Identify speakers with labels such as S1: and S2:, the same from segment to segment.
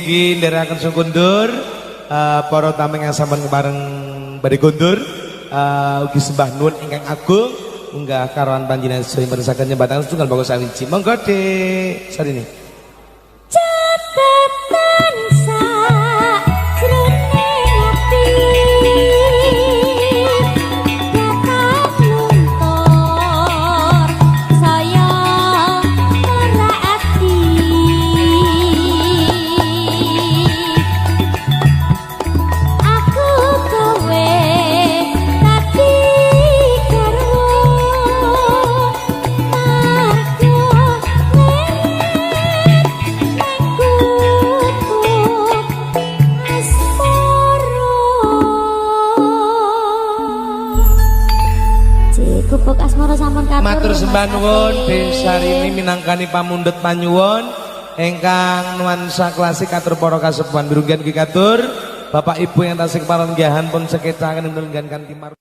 S1: mugi-mugi ndherekaken sukundur para tamu yang sampun bareng badhe kundur ugi sembah nuwun ingkang agung munggah karoan panjenengan sedaya meresaken nyembatan setunggal bagus sawiji monggo Dik sarine matur sembah nuwun Desarini minangkani pamundhut panyuwun ingkang nuansa klasik atur para kasepuhan birunggan ki katur Bapak Ibu yang tasih parenggahan pun sekecaken nulungan kanthi mar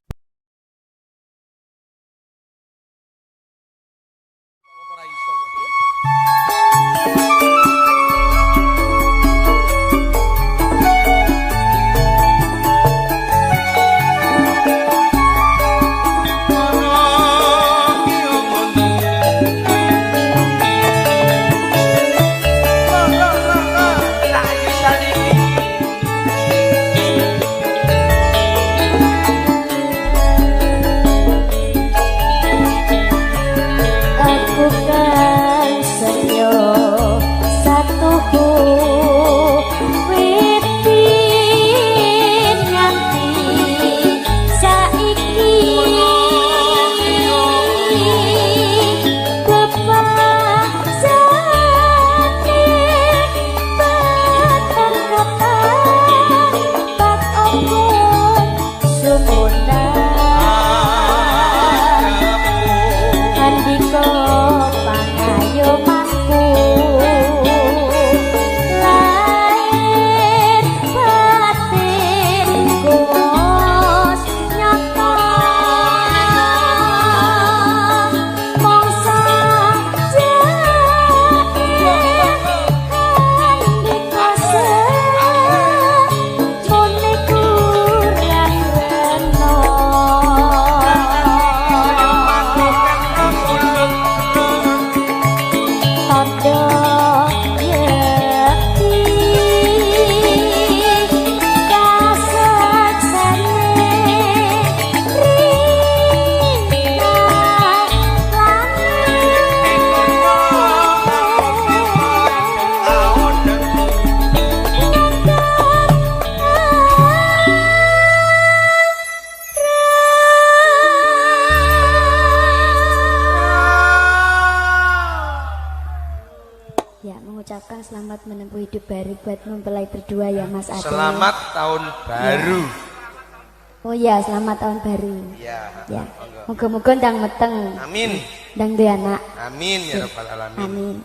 S2: selamat menempuh hidup baru buat mempelai berdua ya Mas Ade.
S1: Selamat tahun baru.
S2: Ya. Oh ya, selamat tahun baru.
S1: Iya.
S2: Ya. Moga-moga ndang meteng.
S1: Amin.
S2: Ndang duwe anak.
S1: Amin ya rabbal alamin.
S2: Amin.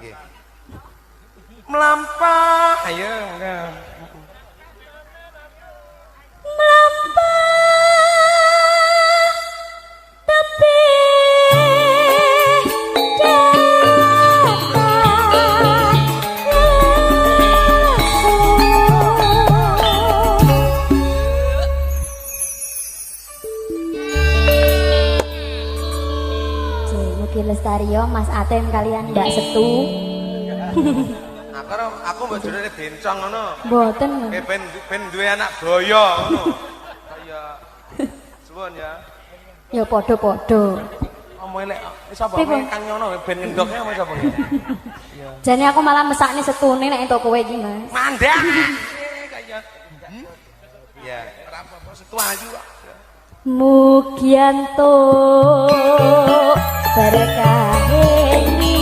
S1: Nggih. Melampah, ayo enggak.
S2: Melampah tapi Lestario, Mas Aten kalian Mbak Setu.
S1: Aku mbok jurune bencong ngono.
S2: Mboten.
S1: Ben duwe anak boyo ngono. Kaya suwun ya.
S2: Ya padha-padha.
S1: Omo elek sapa kang nyono ben ngendoknya apa sapa iki? Ya.
S2: Jane aku malah mesakne setune nek entuk kowe iki, Mas.
S1: Mandek. Kaya. Ya, ora apa-apa setu ayu kok.
S2: Mugianto berkah ini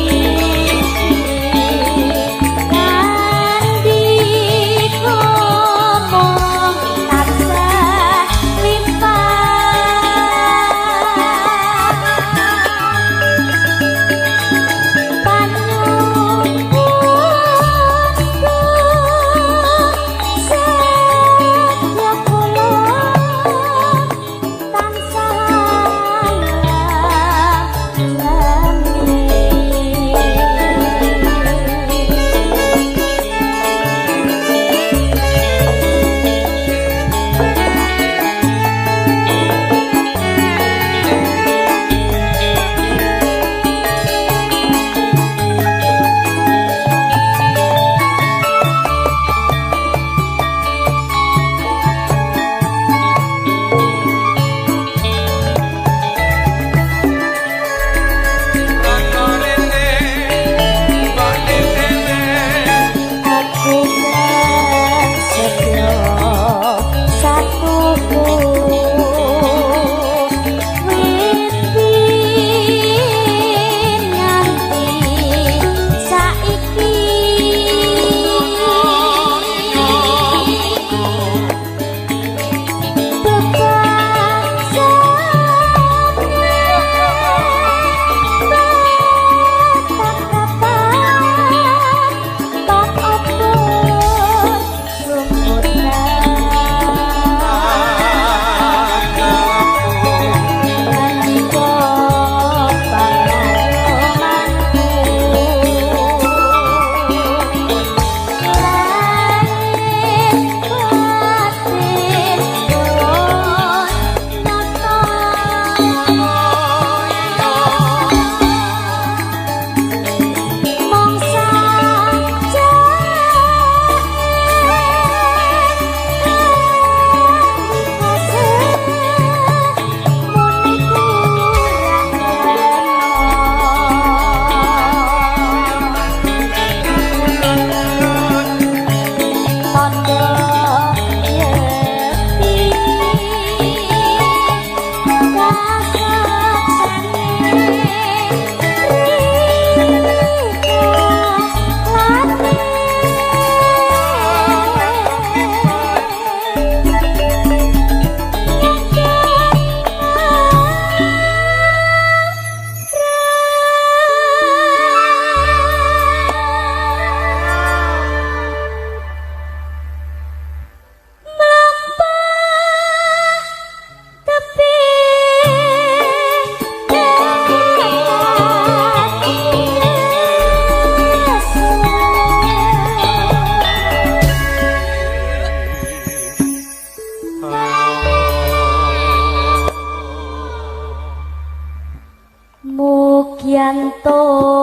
S2: ngantuk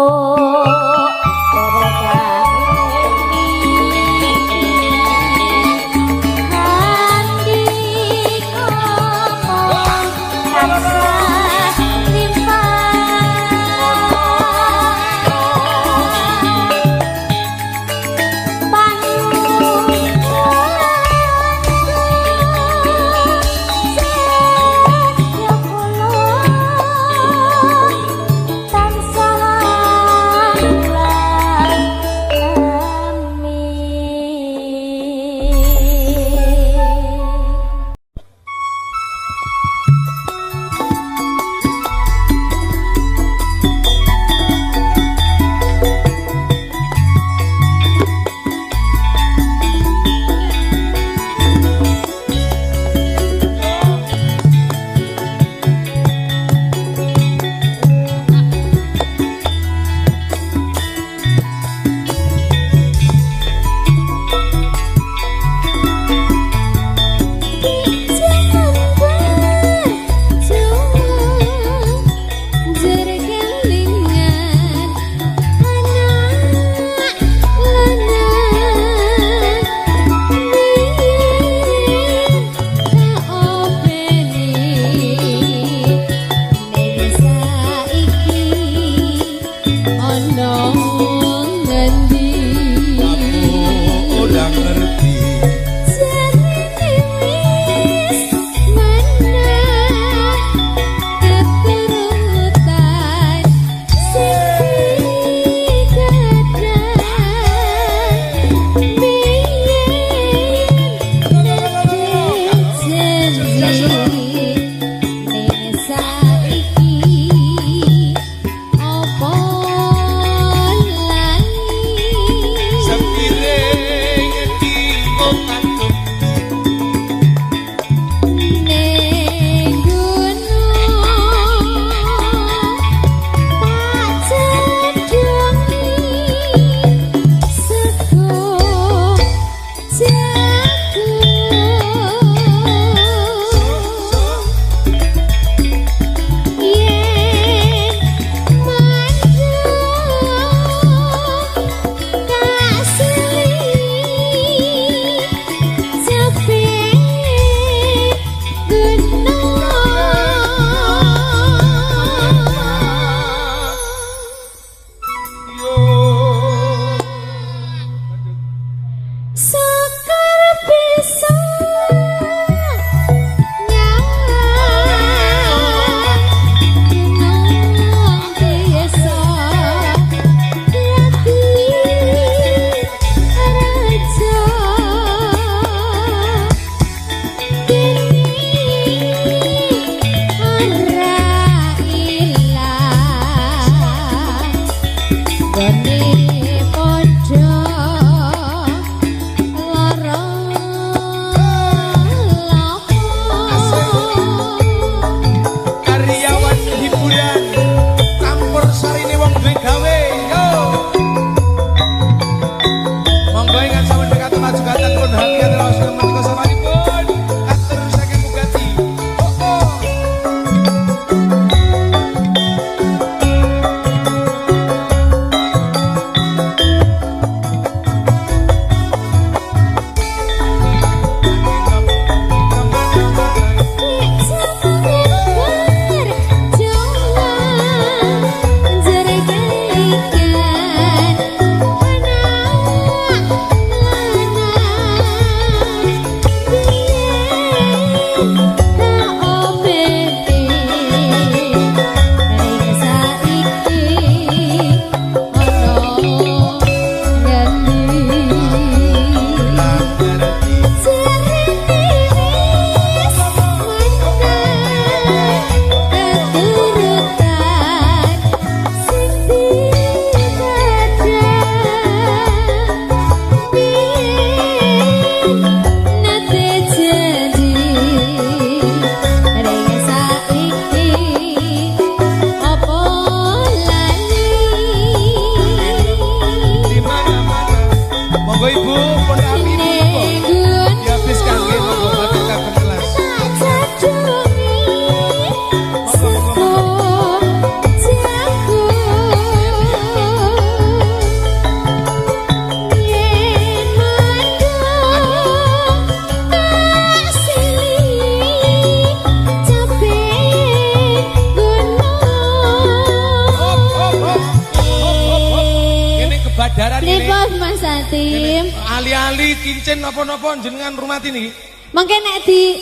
S3: Tim.
S1: Ali-ali cincin napa-napa jenengan rumah ini.
S3: Mangke nek di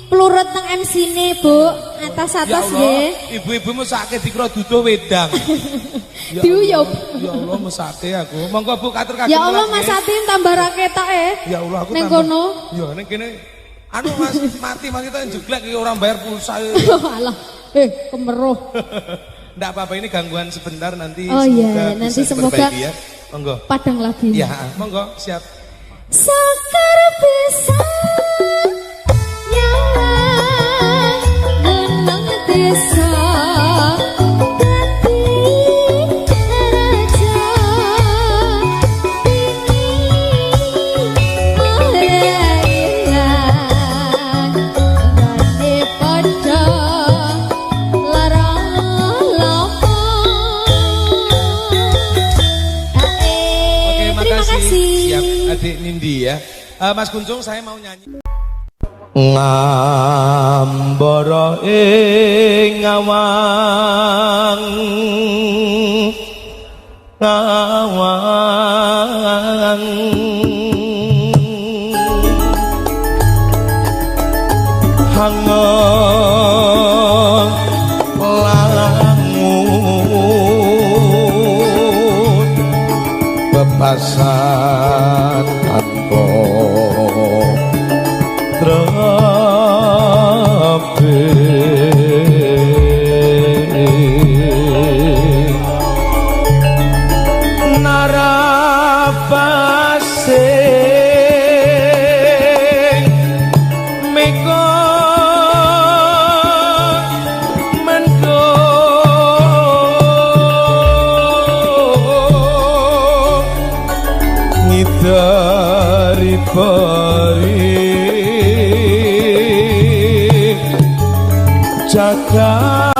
S3: pelurut teng MC-ne, Bu. Atas-atas nggih.
S1: Ibu-ibu mesake dikira duduh wedang.
S3: Diuyup.
S1: Ya Allah mesake aku. Monggo Bu katur kagem.
S3: Ya Allah Mas Atin tambah raketak
S1: Ya Allah aku
S3: ning
S1: tambah.
S3: kono.
S1: Ya ning kene anu Mas mati kita jeglek iki orang bayar pulsa.
S3: Alah. Kemeruh.
S1: Nggak apa-apa ini gangguan sebentar nanti.
S3: Oh iya, nanti semoga
S1: ya. Monggo.
S3: Padang lagi.
S1: Ya, monggo siap.
S3: Sakar bisa nyawang gunung desa Dadi raja tinggi ilang Gane pada larang lopo Terima kasih.
S1: Siap, adik Nindi ya. Mas Kuncung saya mau nyanyi. Ngambara ing ngawang ngawang hangon lalangun bebasan tanpa trepe narapase meko mendo ngidari pari jagat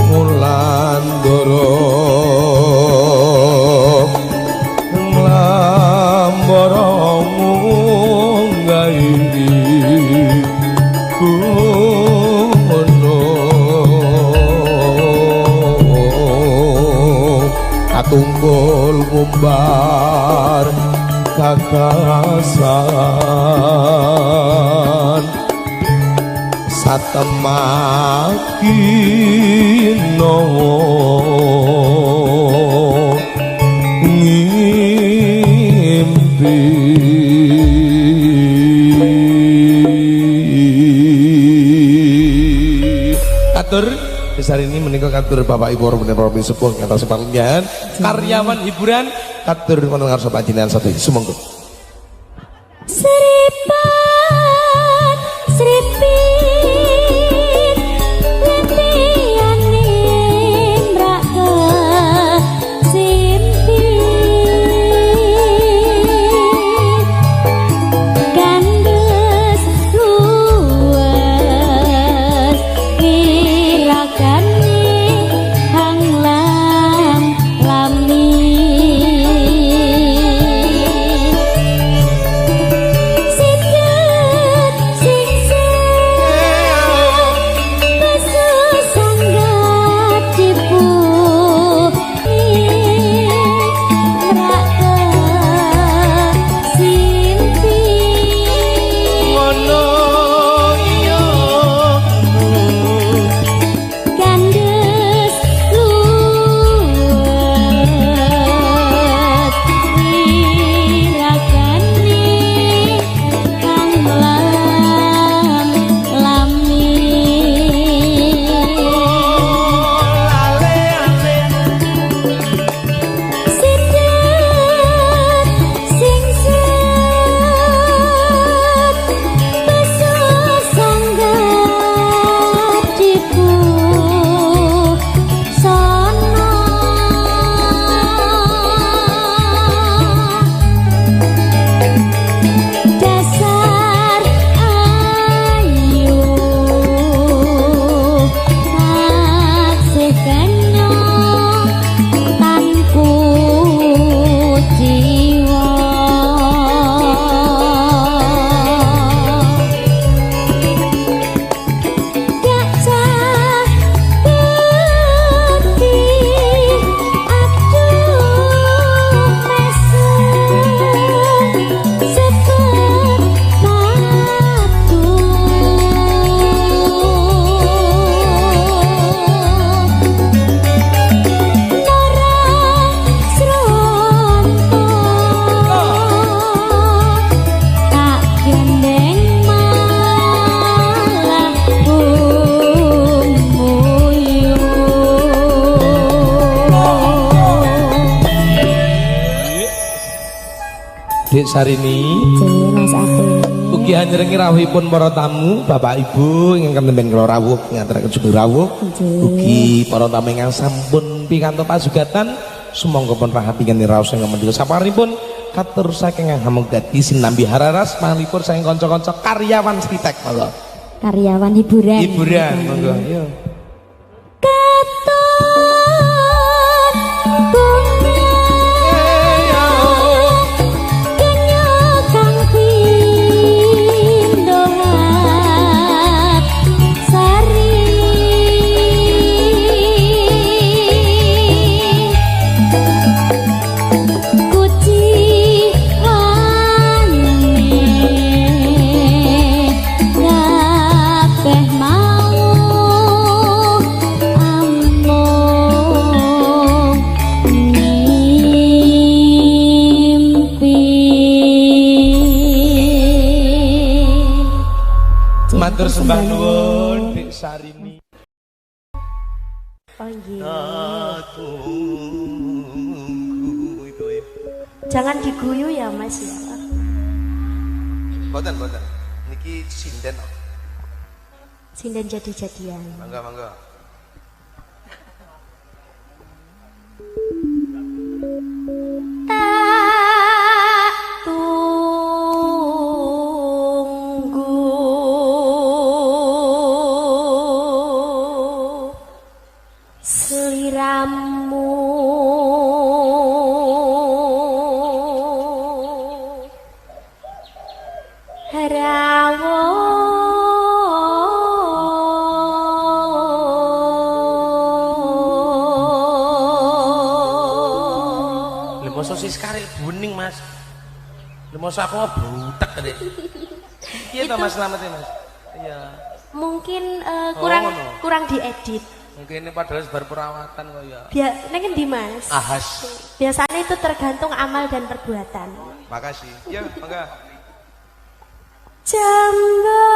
S1: Wulandara nglambara nggahi kuno katungkul ngumbar kakasan satemaki nawa ngimpi katur besar ini menikah katur Bapak Ibu Orang Provinsi Sepuh atas panggilan karyawan hiburan katur mendengar sobat jinan satu sumangga
S3: Seripat seripit lempiane mraka simpit gandes luwes irakane hanglam lami Sita
S1: Dek Sarini.
S2: Nggih Mas Ade.
S1: Ugi hanjrengi rawuhipun para tamu, Bapak Ibu ingkang nemben kula rawuh ngaturaken sugeng rawuh. Ugi para tamu ingkang sampun pikantuk pasugatan, sumangga pun rahatingan raos ingkang mendika saparinipun katur saking hamung dadi sinambi hararas pangalipun saking kanca-kanca karyawan Stitek monggo.
S2: Karyawan hiburan.
S1: Hiburan monggo. Yo. Matur sembah nuwun Dek Sarini.
S2: Oh iya. Jangan diguyu ya Mas ya.
S1: Boten. Niki sinden.
S2: Sinden jadi-jadian.
S1: Mangga. Sosis karil buning Mas. Masa aku butek tadi. Iya toh Mas selamatnya Mas. Iya.
S2: Mungkin
S1: no.
S2: kurang diedit.
S1: Mungkin ini padahal sebar perawatan kok ya.
S2: Ini kan di Mas.
S1: Ahas.
S2: Biasanya itu tergantung amal dan perbuatan.
S1: Makasih. Ya, mangga.
S2: Jamba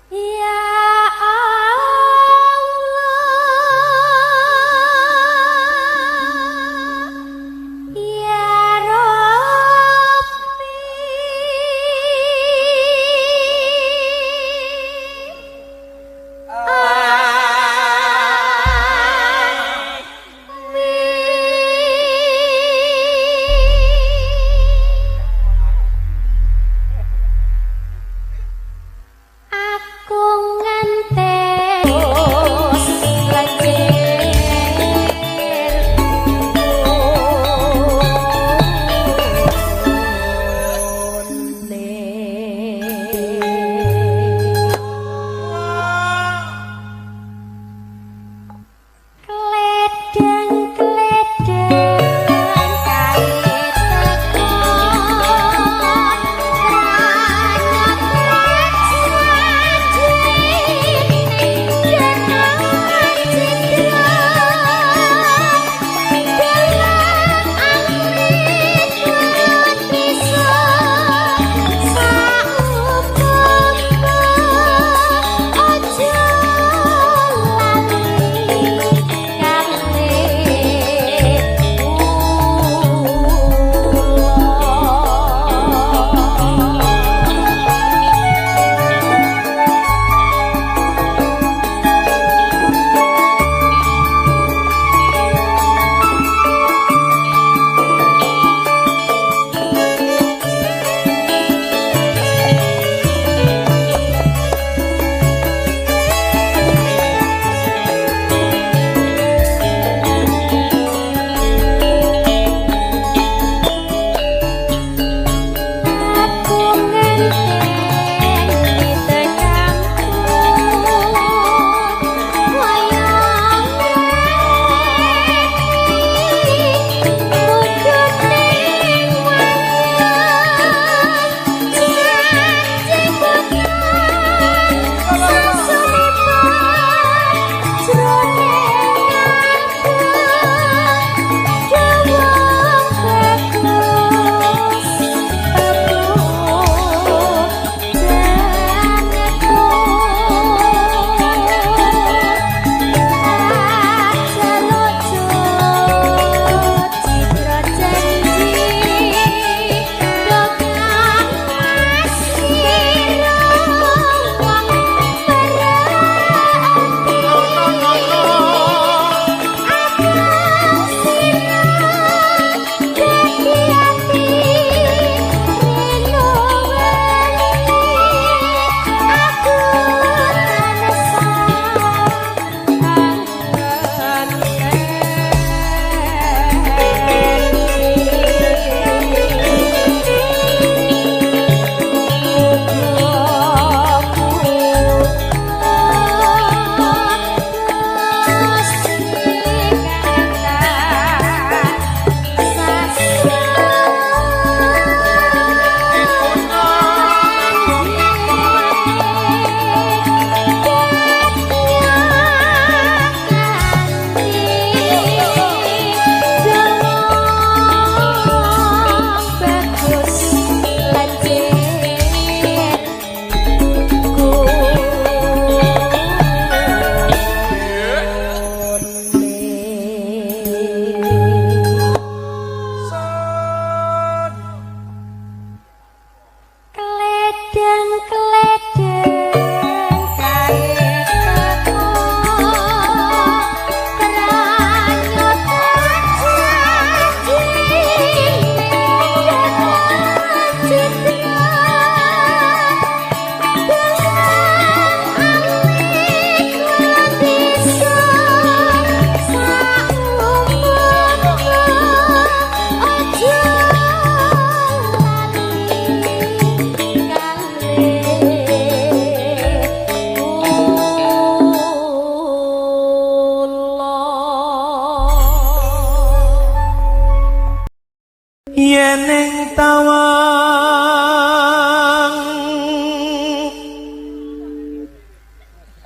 S2: Ya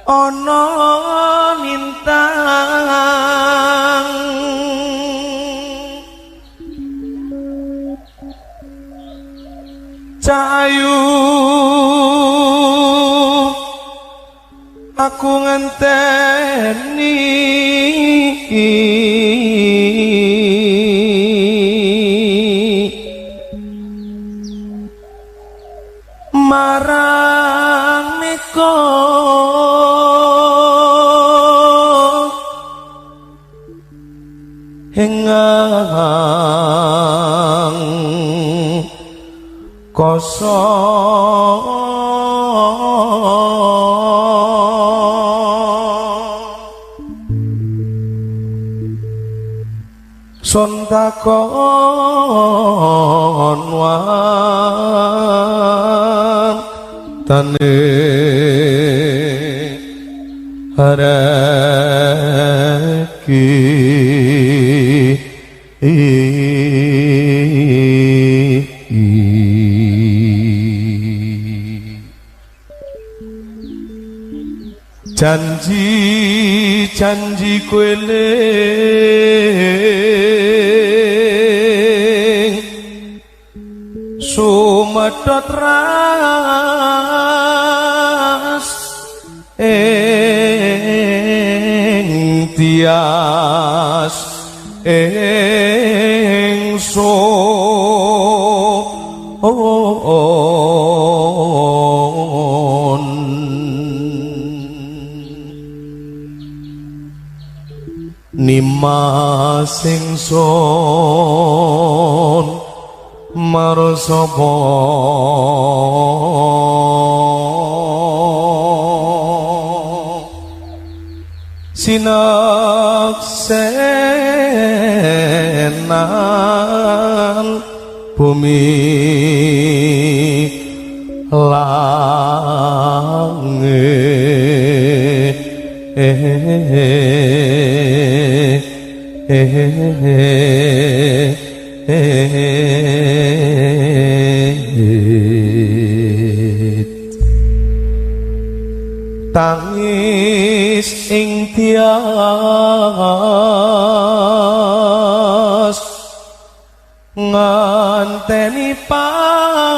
S1: ana lintang cahayu aku ngenteni marang meko hengang kosong sontakon wan tane haraki janji kueling sumedhot ras ing tias nimas ingsun marsapa sinaksenan bumi tangis ing tias nganteni padang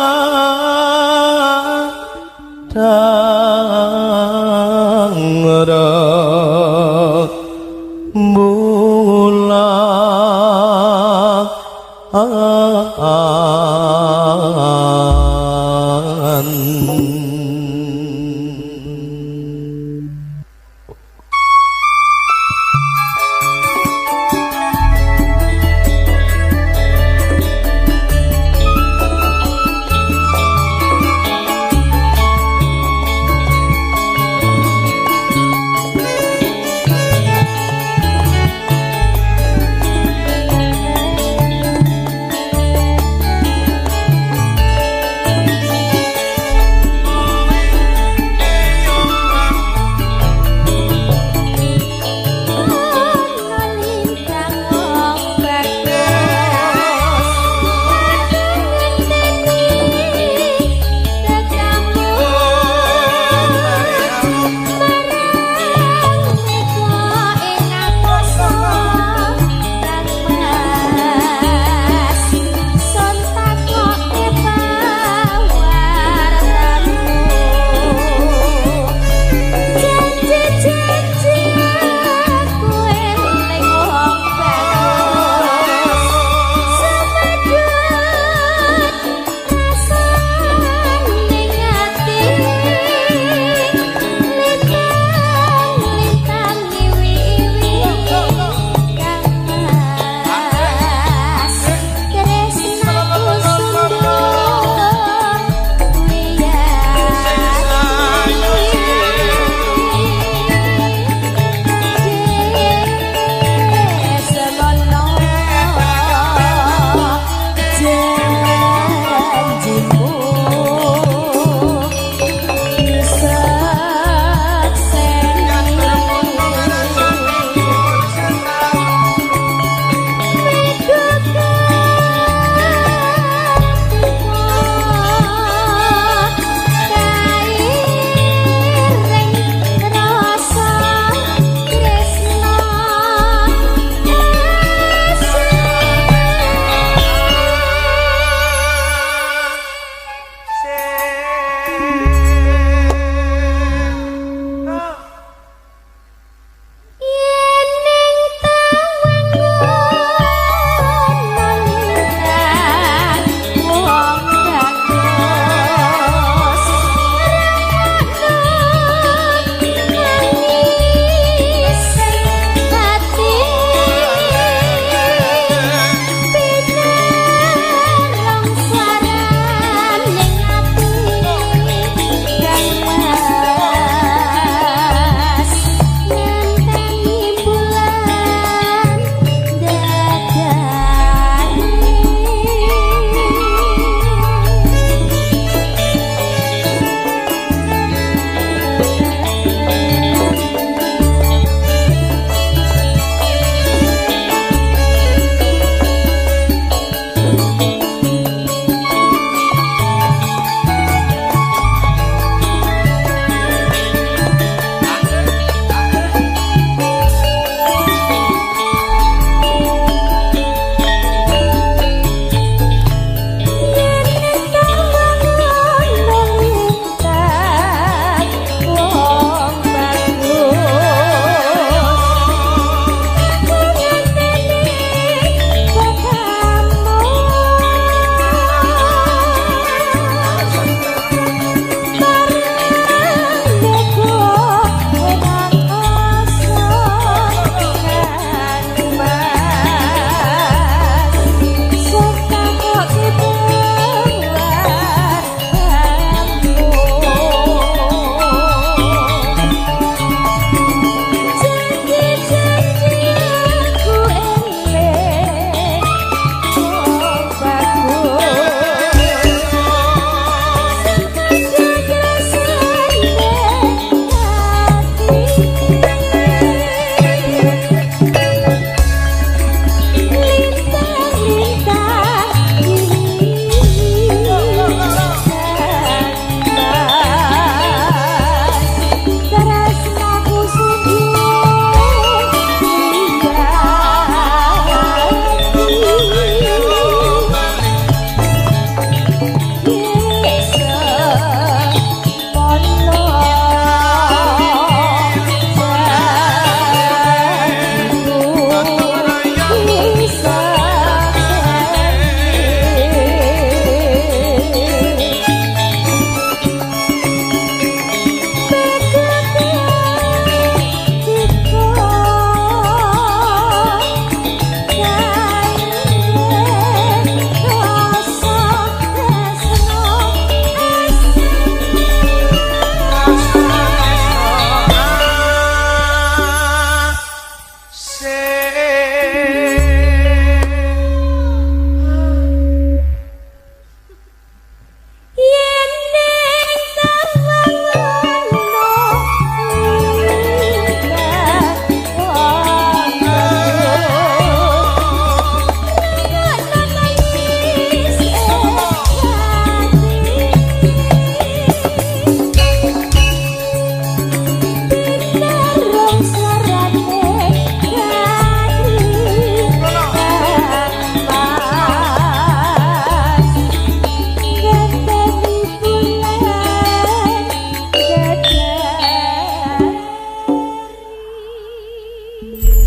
S3: Nggih.